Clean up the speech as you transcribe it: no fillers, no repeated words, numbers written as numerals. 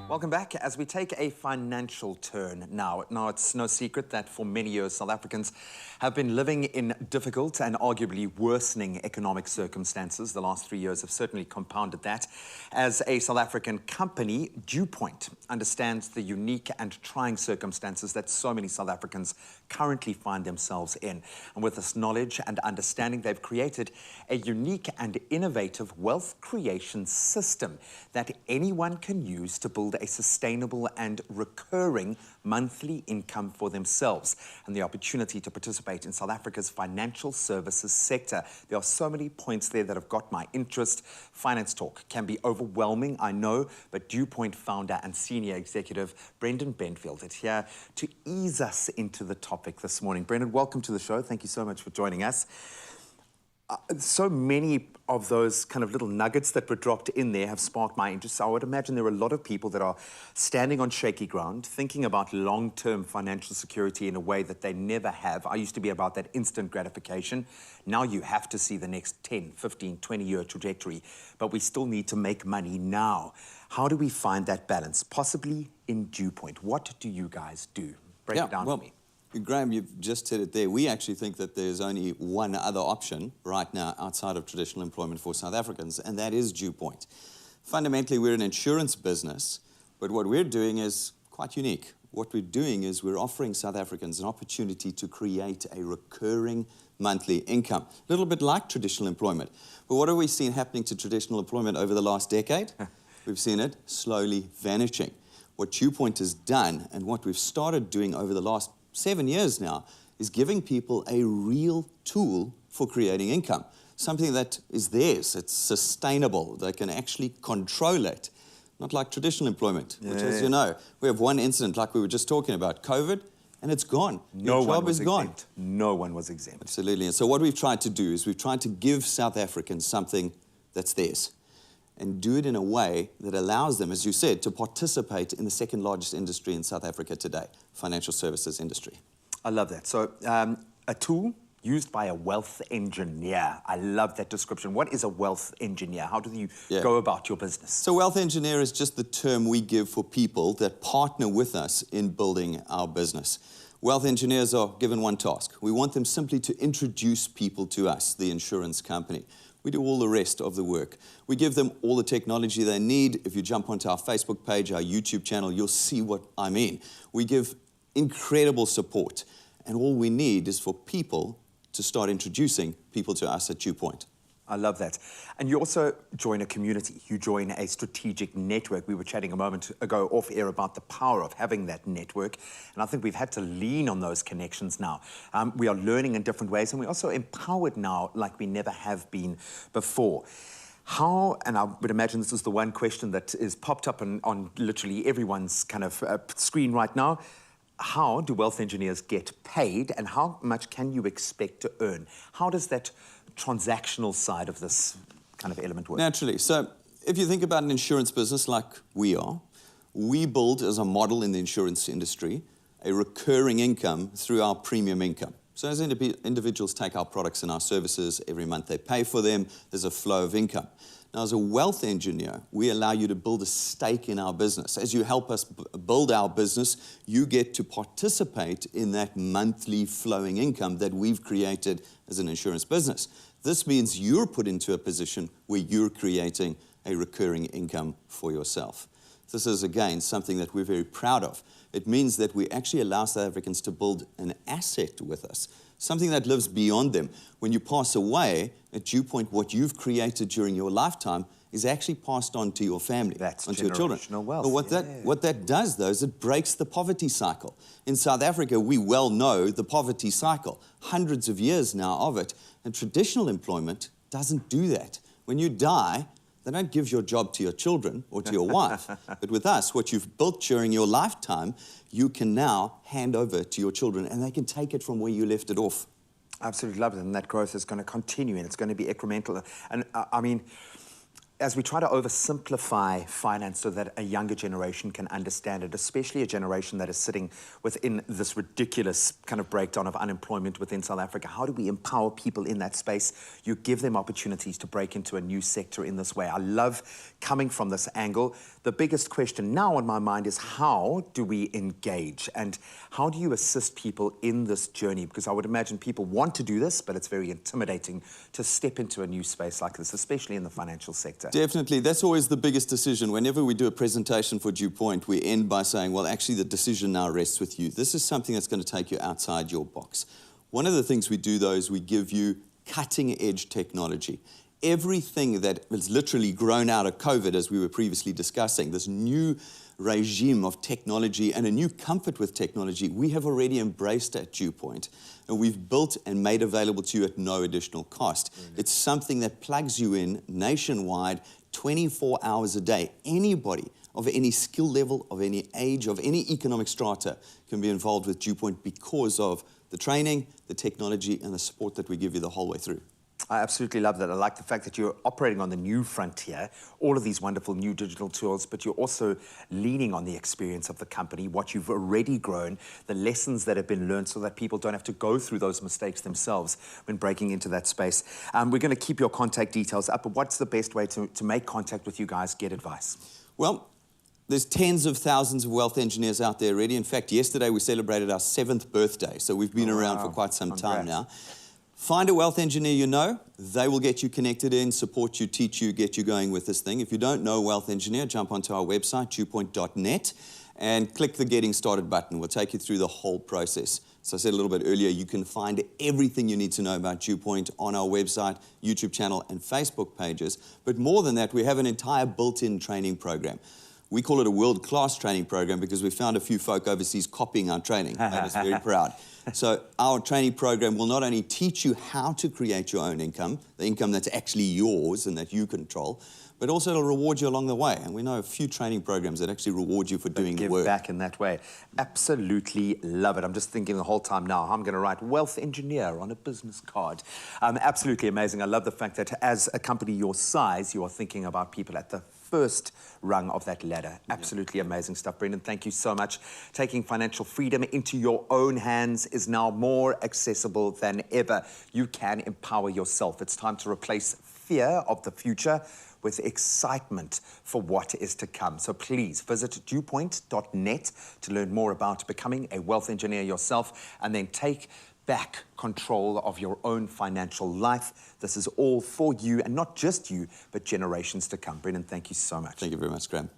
Welcome back. As we take a financial turn now. It's no secret that for many years, South Africans have been living in difficult and arguably worsening economic circumstances. The last 3 years have certainly compounded that. As a South African company, Dewpoint understands the unique and trying circumstances that so many South Africans currently find themselves in. And with this knowledge and understanding, they've created a unique and innovative wealth creation system that anyone can use to build a sustainable and recurring monthly income for themselves and the opportunity to participate in South Africa's financial services sector. There are so many points there that have got my interest. Finance talk can be overwhelming, I know, but Dewpoint founder and senior executive Brendan Benfield is here to ease us into the topic this morning. Brendan, welcome to the show. Thank you so much for joining us. So many of those kind of little nuggets that were dropped in there have sparked my interest. So I would imagine there are a lot of people that are standing on shaky ground, thinking about long-term financial security in a way that they never have. I used to be about that instant gratification. Now you have to see the next 10, 15, 20-year trajectory, but we still need to make money now. How do we find that balance? Possibly in Dewpoint. What do you guys do? Break it down for me. Graham, you've just said it there. We actually think that there's only one other option right now outside of traditional employment for South Africans, and that is Dewpoint. Fundamentally, we're an insurance business, but what we're doing is quite unique. What we're doing is we're offering South Africans an opportunity to create a recurring monthly income, a little bit like traditional employment. But what have we seen happening to traditional employment over the last decade? We've seen it slowly vanishing. What Dewpoint has done, and what we've started doing over the last 7 years now, is giving people a real tool for creating income, something that is theirs, it's sustainable, they can actually control it, not like traditional employment, which, as you know, we have one incident like we were just talking about, COVID, and it's gone. Your job is gone. No one was exempt. Absolutely. And so what we've tried to do is we've tried to give South Africans something that's theirs, and do it in a way that allows them, as you said, to participate in the second largest industry in South Africa today, financial services industry. I love that. So a tool used by a wealth engineer. I love that description. What is a wealth engineer? How do you go about your business? So wealth engineer is just the term we give for people that partner with us in building our business. Wealth engineers are given one task. We want them simply to introduce people to us, the insurance company. We do all the rest of the work. We give them all the technology they need. If you jump onto our Facebook page, our YouTube channel, you'll see what I mean. We give incredible support, and all we need is for people to start introducing people to us at Dewpoint. I love that. And you also join a community. You join a strategic network. We were chatting a moment ago off air about the power of having that network. And I think we've had to lean on those connections now. We are learning in different ways, and we're also empowered now like we never have been before. How, and I would imagine this is the one question that is popped up on literally everyone's kind of screen right now. How do wealth engineers get paid, and how much can you expect to earn? How does that transactional side of this kind of element work? Naturally. So if you think about an insurance business like we are, we build as a model in the insurance industry a recurring income through our premium income. So as individuals take our products and our services, every month they pay for them, there's a flow of income. Now, as a wealth engineer, we allow you to build a stake in our business. As you help us build our business, you get to participate in that monthly flowing income that we've created as an insurance business. This means you're put into a position where you're creating a recurring income for yourself. This is, again, something that we're very proud of. It means that we actually allow South Africans to build an asset with us, something that lives beyond them. When you pass away, at Dewpoint, what you've created during your lifetime is actually passed on to your family, onto your children. Wealth. But what that does, though, is it breaks the poverty cycle. In South Africa, we well know the poverty cycle, hundreds of years now of it, and traditional employment doesn't do that. When you die, they don't give your job to your children or to your wife. But with us, what you've built during your lifetime, you can now hand over to your children, and they can take it from where you left it off. Absolutely love it, and that growth is going to continue, and it's going to be incremental. And I mean, as we try to oversimplify finance so that a younger generation can understand it, especially a generation that is sitting within this ridiculous kind of breakdown of unemployment within South Africa, how do we empower people in that space? You give them opportunities to break into a new sector in this way. I love coming from this angle. The biggest question now on my mind is, how do we engage and how do you assist people in this journey? Because I would imagine people want to do this, but it's very intimidating to step into a new space like this, especially in the financial sector. Definitely. That's always the biggest decision. Whenever we do a presentation for DuPont, we end by saying, well, actually, the decision now rests with you. This is something that's going to take you outside your box. One of the things we do, though, is we give you cutting-edge technology. Everything that has literally grown out of COVID, as we were previously discussing, this new regime of technology and a new comfort with technology, we have already embraced at DuPont, and we've built and made available to you at no additional cost. It's something that plugs you in nationwide, 24 hours a day. Anybody of any skill level, of any age, of any economic strata can be involved with DuPont because of the training, the technology, and the support that we give you the whole way through. I absolutely love that. I like the fact that you're operating on the new frontier, all of these wonderful new digital tools, but you're also leaning on the experience of the company, what you've already grown, the lessons that have been learned so that people don't have to go through those mistakes themselves when breaking into that space. We're going to keep your contact details up, but what's the best way to make contact with you guys, get advice? Well, there's tens of thousands of wealth engineers out there already. In fact, yesterday we celebrated our 7th birthday, so we've been around for quite some time now. Find a wealth engineer you know. They will get you connected in, support you, teach you, get you going with this thing. If you don't know a wealth engineer, jump onto our website, dupont.net, and click the Getting Started button. We'll take you through the whole process. As I said a little bit earlier, you can find everything you need to know about DuPont on our website, YouTube channel, and Facebook pages. But more than that, we have an entire built-in training program. We call it a world-class training program because we found a few folk overseas copying our training. Made us very proud. So our training program will not only teach you how to create your own income, the income that's actually yours and that you control, but also it'll reward you along the way. And we know a few training programs that actually reward you for doing the work. Give back in that way. Absolutely love it. I'm just thinking the whole time now, I'm going to write wealth engineer on a business card. Absolutely amazing. I love the fact that as a company your size, you are thinking about people at the first rung of that ladder. Absolutely amazing stuff, Brendan. Thank you so much. Taking financial freedom into your own hands is now more accessible than ever. You can empower yourself. It's time to replace fear of the future with excitement for what is to come. So please visit dupont.net to learn more about becoming a wealth engineer yourself, and then take back control of your own financial life. This is all for you, and not just you, but generations to come. Brendan, thank you so much. Thank you very much, Graham.